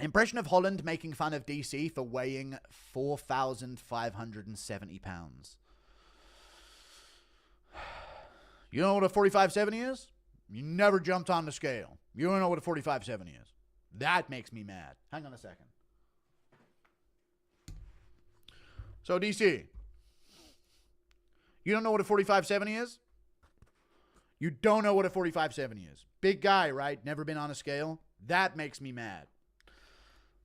Impression of Holland making fun of DC for weighing 4,570 pounds. You know what a 4570 is? You never jumped on the scale. You don't know what a 4570 is. That makes me mad. Hang on a second. So, DC, you don't know what a 4570 is? You don't know what a 4570 is. Big guy, right? Never been on a scale. That makes me mad.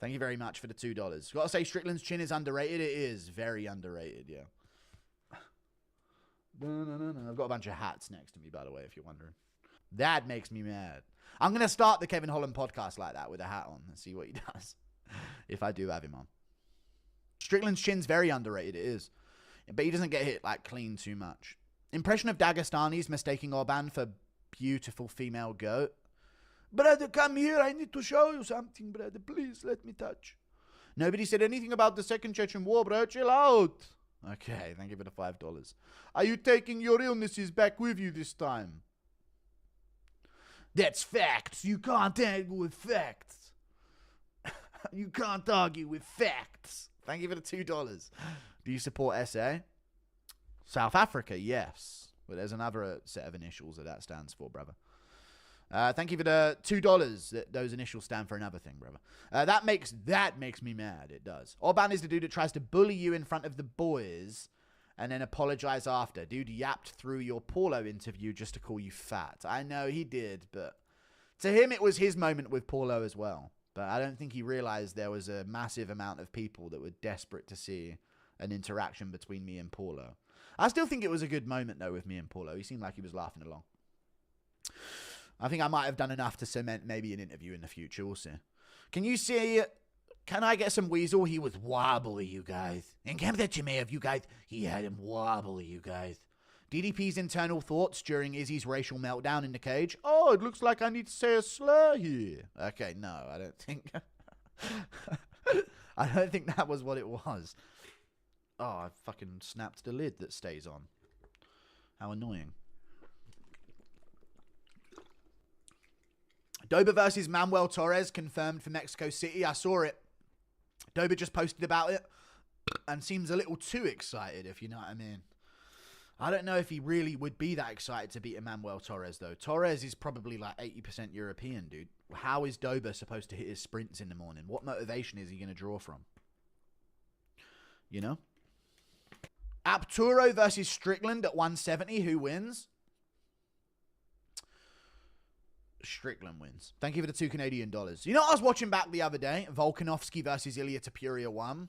Thank you very much for the $2. Gotta say, Strickland's chin is underrated. It is very underrated, yeah. I've got a bunch of hats next to me, by the way, if you're wondering. That makes me mad. I'm going to start the Kevin Holland podcast like that with a hat on and see what he does. If I do have him on. Strickland's chin's very underrated. It is. But he doesn't get hit like clean too much. Impression of Dagestanis mistaking OBAN for beautiful female goat. Brother, come here. I need to show you something, brother. Please let me touch. Nobody said anything about the Second Chechen War, bro. Chill out. Okay, thank you for the $5. Are you taking your illnesses back with you this time? That's facts. You can't argue with facts. You can't argue with facts. Thank you for the $2. Do you support SA? South Africa, yes. But there's another set of initials that stands for, brother. Thank you for the $2. Those initials stand for another thing, brother. That makes me mad. It does. Orban is the dude that tries to bully you in front of the boys and then apologize after. Dude yapped through your Paulo interview just to call you fat. I know he did, but to him it was his moment with Paulo as well. But I don't think he realized there was a massive amount of people that were desperate to see an interaction between me and Paulo. I still think it was a good moment, though, with me and Paulo. He seemed like he was laughing along. I think I might have done enough to cement maybe an interview in the future. We'll see. Can you see... Can I get some Weasel? He was wobbly, you guys. And come that you may have, you guys. He had him wobbly, you guys. DDP's internal thoughts during Izzy's racial meltdown in the cage. Oh, it looks like I need to say a slur here. Okay, no, I don't think... I don't think that was what it was. Oh, I fucking snapped the lid that stays on. How annoying. Dober versus Manuel Torres confirmed for Mexico City. I saw it. Dober just posted about it and seems a little too excited, if you know what I mean. I don't know if he really would be that excited to beat Manuel Torres, though. Torres is probably like 80% European, dude. How is Dober supposed to hit his sprints in the morning? What motivation is he going to draw from? You know? Apturo versus Strickland at 170. Who wins? Strickland wins. Thank you for the $2 Canadian. You know what I was watching back the other day? Volkanovski versus Ilia Topuria 1.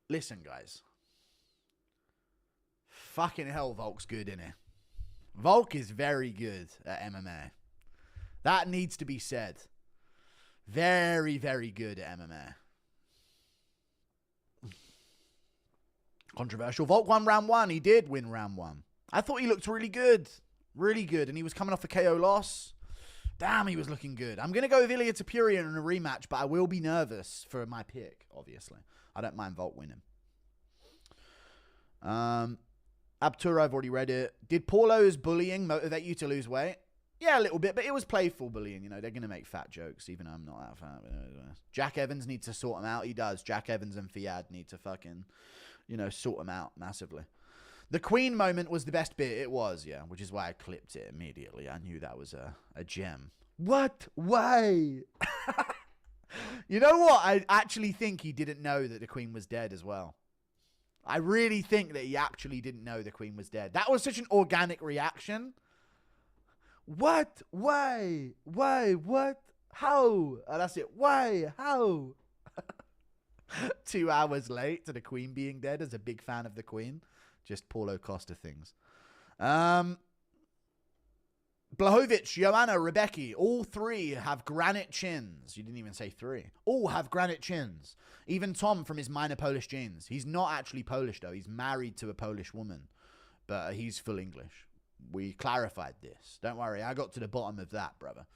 Listen, guys. Fucking hell, Volk's good, innit? Volk is very good at MMA. That needs to be said. Very, very good at MMA. Controversial. Volk won round 1. He did win round 1. I thought he looked really good. Really good. And he was coming off a KO loss. Damn, he was looking good. I'm going to go with Ilia Topuria in a rematch, but I will be nervous for my pick, obviously. I don't mind Volk winning. Abturo, I've already read it. Did Paulo's bullying motivate you to lose weight? Yeah, a little bit, but it was playful bullying. You know, they're going to make fat jokes, even though I'm not that fat. Jack Evans needs to sort him out. He does. Jack Evans and Fiad need to fucking, you know, sort him out massively. The Queen moment was the best bit. It was, yeah, which is why I clipped it immediately. I knew that was a gem. What? Why? You know what? I actually think he didn't know that the Queen was dead as well. I really think that he actually didn't know the Queen was dead. That was such an organic reaction. What? Why? Why? What? How? And that's it. Why? How? 2 hours late to the Queen being dead as a big fan of the Queen. Just Paulo Costa things. Blahovic, Joanna, Rebecca, all 3 have granite chins. You didn't even say 3. All have granite chins. Even Tom from his minor Polish genes. He's not actually Polish, though. He's married to a Polish woman. But he's full English. We clarified this. Don't worry. I got to the bottom of that, brother.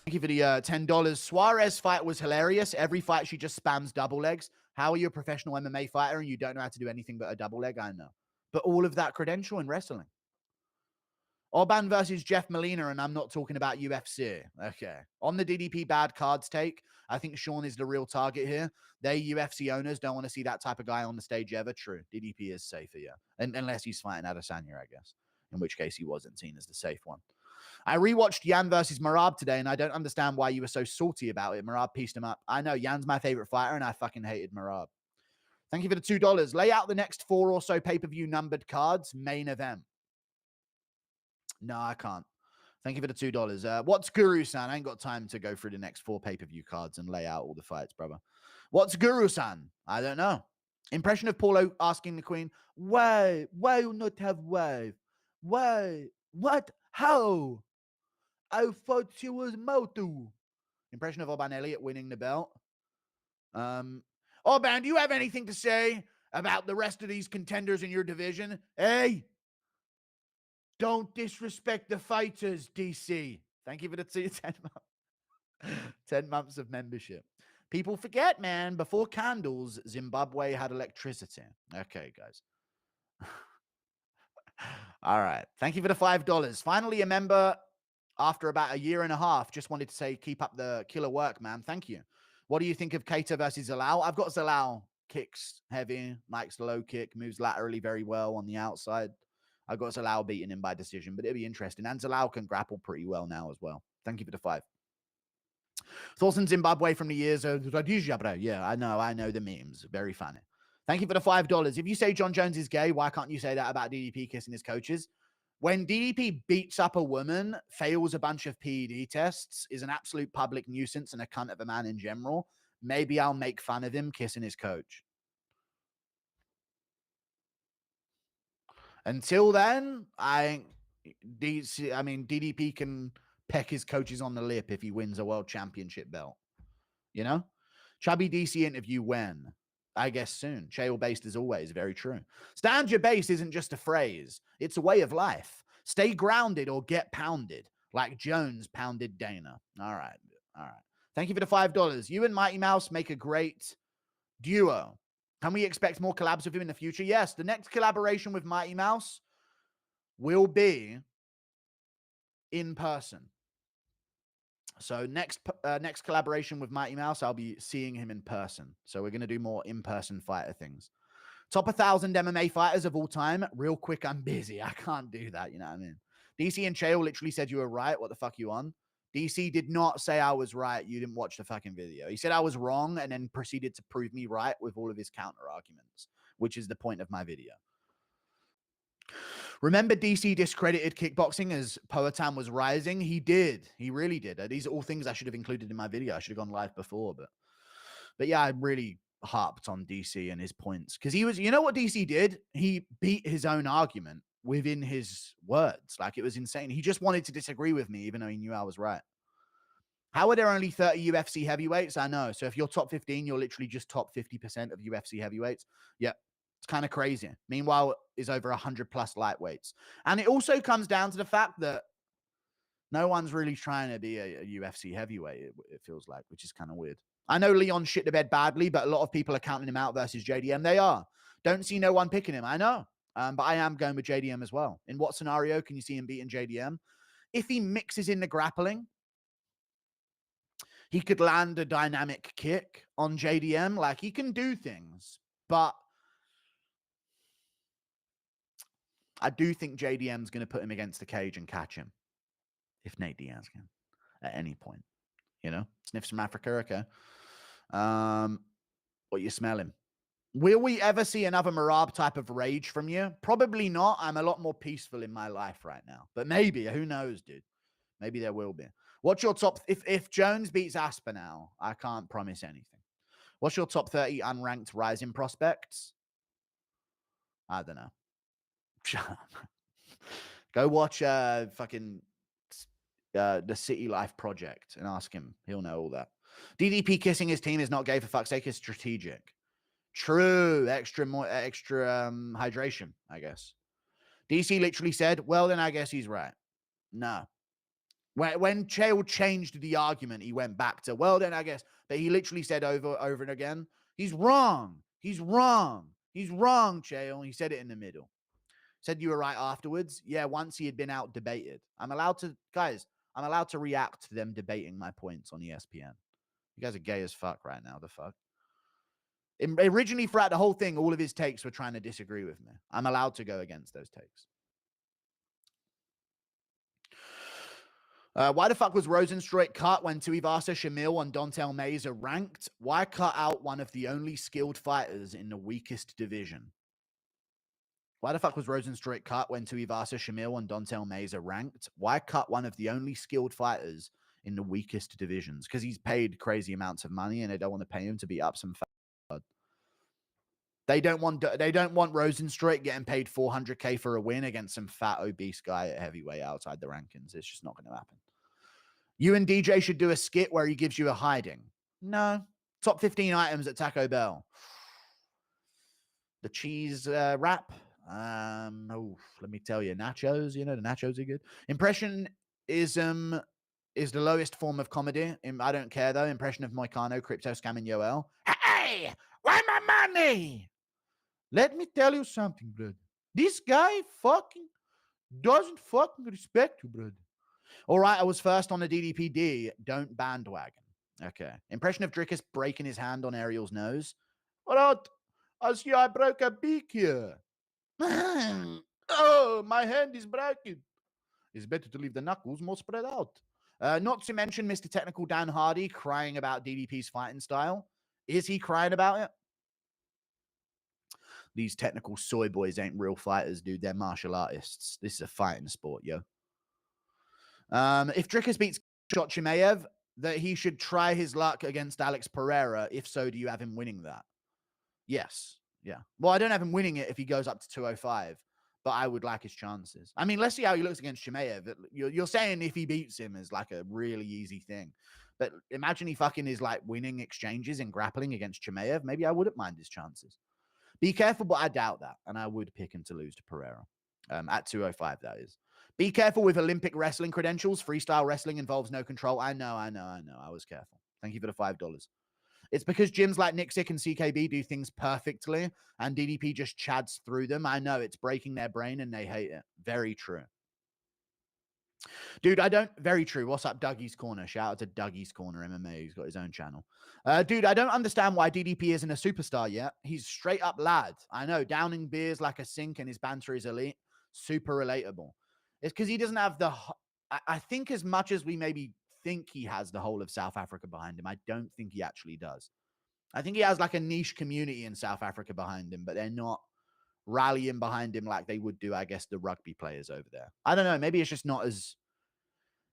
Thank you for the $10. Suarez fight was hilarious. Every fight, she just spams double legs. How are you a professional MMA fighter and you don't know how to do anything but a double leg? I know. But all of that credential in wrestling. OBAN versus Jeff Molina, and I'm not talking about UFC. Okay. On the DDP bad cards take, I think Sean is the real target here. They UFC owners don't want to see that type of guy on the stage ever. True. DDP is safer, yeah. Unless he's fighting Adesanya, I guess. In which case he wasn't seen as the safe one. I rewatched Yan versus MERAB today, and I don't understand why you were so salty about it. MERAB pieced him up. I know, Yan's my favorite fighter, and I fucking hated MERAB. Thank you for the $2. Lay out the next 4 or so pay-per-view numbered cards. Main event. No, I can't. Thank you for the $2. What's Guru-san? I ain't got time to go through the next 4 pay-per-view cards and lay out all the fights, brother. What's Guru-san? I don't know. Impression of Paulo asking the Queen, why? Why you not have wife? Why? What? How? I thought she was Motu. Impression of Oban Elliott winning the belt. Oban, do you have anything to say about the rest of these contenders in your division? Hey, don't disrespect the fighters, DC. Thank you for the 10 months. 10 months of membership. People forget, man, before candles, Zimbabwe had electricity. Okay, guys. All right. Thank you for the $5. Finally, a member after about a year and a half. Just wanted to say, keep up the killer work, man. Thank you. What do you think of Keita versus Zalal? I've got Zalal. Kicks heavy, likes the low kick, moves laterally very well on the outside. I've got Zalal beating him by decision, but it'll be interesting. And Zalal can grapple pretty well now as well. Thank you for the 5. Thoughts on Zimbabwe from the years of yeah, I know the memes. Very funny. Thank you for the $5. If you say Jon Jones is gay, why can't you say that about DDP kissing his coaches? When DDP beats up a woman, fails a bunch of PED tests, is an absolute public nuisance and a cunt of a man in general, maybe I'll make fun of him kissing his coach. Until then, DDP can peck his coaches on the lip if he wins a world championship belt. You know? Chubby DC interview when? I guess soon. Chael-based as always. Very true. Stand your base isn't just a phrase. It's a way of life. Stay grounded or get pounded. Like Jones pounded Dana. All right. All right. Thank you for the $5. You and Mighty Mouse make a great duo. Can we expect more collabs with him in the future? Yes. The next collaboration with Mighty Mouse will be in person. So next collaboration with Mighty Mouse, I'll be seeing him in person. So we're going to do more in-person fighter things. Top 1,000 MMA fighters of all time. Real quick, I'm busy. I can't do that. You know what I mean? DC and Chael literally said you were right. What the fuck you on? DC did not say I was right. You didn't watch the fucking video. He said I was wrong and then proceeded to prove me right with all of his counter arguments, which is the point of my video. Remember DC discredited kickboxing as Poatan was rising? He did. He really did. These are all things I should have included in my video. I should have gone live before, but yeah, I really harped on DC and his points because he was, you know what DC did? He beat his own argument within his words. Like, it was insane. He just wanted to disagree with me, even though he knew I was right. How are there only 30 UFC heavyweights? I know. So if you're top 15, you're literally just top 50% of UFC heavyweights. Yeah. It's kind of crazy. Meanwhile, is over 100 plus lightweights. And it also comes down to the fact that no one's really trying to be a UFC heavyweight, it feels like, which is kind of weird. I know Leon shit the bed badly, but a lot of people are counting him out versus JDM. They are. Don't see no one picking him. I know. But I am going with JDM as well. In what scenario can you see him beating JDM? If he mixes in the grappling, he could land a dynamic kick on JDM. Like, he can do things, but I do think JDM's going to put him against the cage and catch him. If Nate Diaz can. At any point. You know? Sniffs from Africa, okay. What you smelling? Will we ever see another MERAB type of rage from you? Probably not. I'm a lot more peaceful in my life right now. But maybe. Who knows, dude? Maybe there will be. What's your top... If Jones beats Aspinall, I can't promise anything. What's your top 30 unranked rising prospects? I don't know. Shut up. Go watch fucking the City Life Project and ask him. He'll know all that. DDP kissing his team is not gay, for fuck's sake. It's strategic. True. Extra hydration, I guess. DC literally said, well, then I guess he's right. No. When Chael changed the argument, he went back to, well, then I guess. But he literally said over and again, he's wrong. He's wrong. He's wrong, Chael. He said it in the middle. Said you were right afterwards. Yeah, once he had been out debated. I'm allowed to react to them debating my points on ESPN. You guys are gay as fuck right now. The fuck? Originally, throughout the whole thing, all of his takes were trying to disagree with me. I'm allowed to go against those takes. Why the fuck was Rozenstruik cut when Tuivasa, Shamil, and Dontel Mays are ranked? Why cut out one of the only skilled fighters in the weakest division? Why the fuck was Rozenstruik cut when Tuivasa, Shamil, and Dontel Mays are ranked? Why cut one of the only skilled fighters in the weakest divisions? Because he's paid crazy amounts of money and they don't want to pay him to beat up some fat. They don't want Rozenstruik getting paid $400K for a win against some fat obese guy at heavyweight outside the rankings. It's just not going to happen. You and DJ should do a skit where he gives you a hiding. No. Top 15 items at Taco Bell. The cheese wrap. Let me tell you, nachos. You know, the nachos are good. Impressionism is the lowest form of comedy. I don't care, though. Impression of Moicano, crypto scamming Yoel. Hey, why my money? Let me tell you something, brother. This guy fucking doesn't fucking respect you, brother. All right, I was first on the DDPD. Don't bandwagon. Okay. Impression of Drickus breaking his hand on Ariel's nose. What? I see I broke a beak here. Oh, my hand is broken. It's better to leave the knuckles more spread out. Not to mention Mr. Technical Dan Hardy crying about DDP's fighting style. Is he crying about it? These technical soy boys ain't real fighters, dude. They're martial artists. This is a fighting sport, yo. If Drickus beats Chimaev, that he should try his luck against Alex Pereira. If so, do you have him winning that? Yes. Yeah. Well, I don't have him winning it if he goes up to 205, but I would like his chances. I mean, let's see how he looks against Chimaev. You're saying if he beats him is like a really easy thing. But imagine he fucking is like winning exchanges and grappling against Chimaev. Maybe I wouldn't mind his chances. Be careful, but I doubt that. And I would pick him to lose to Pereira. At 205, that is. Be careful with Olympic wrestling credentials. Freestyle wrestling involves no control. I know. I was careful. Thank you for the $5. It's because gyms like Nixick and CKB do things perfectly, and DDP just chads through them. I know it's breaking their brain, and they hate it. Very true. Dude, very true. What's up, Dougie's Corner? Shout out to Dougie's Corner MMA. He's got his own channel. Dude, I don't understand why DDP isn't a superstar yet. He's straight up lad. I know, downing beers like a sink and his banter is elite. Super relatable. It's because he doesn't have the... I think as much as we maybe think he has the whole of South Africa behind him, I don't think he actually does. I think he has like a niche community in South Africa behind him, but they're not rallying behind him like they would do, I guess, the rugby players over there. I don't know. Maybe it's just not as...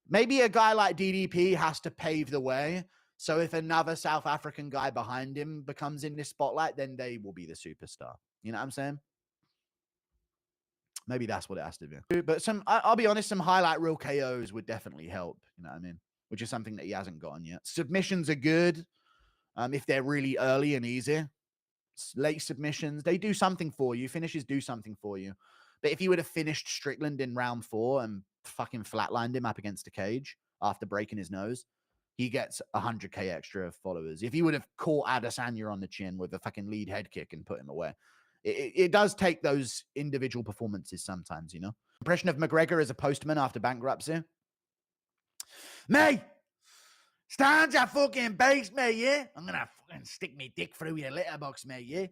Maybe a guy like DDP has to pave the way. So if another South African guy behind him becomes in this spotlight, then they will be the superstar. You know what I'm saying? Maybe that's what it has to be. But I'll be honest, some highlight reel KOs would definitely help. You know what I mean? Which is something that he hasn't gotten yet. Submissions are good if they're really early and easy. Late submissions, they do something for you. Finishes do something for you. But if he would have finished Strickland in round 4 and fucking flatlined him up against a cage after breaking his nose, he gets 100K extra followers. If he would have caught Adesanya on the chin with a fucking lead head kick and put him away. It does take those individual performances sometimes, you know. Impression of McGregor as a postman after bankruptcy. Mate, stand your fucking base, mate, yeah? I'm gonna fucking stick me dick through your letterbox, mate, yeah?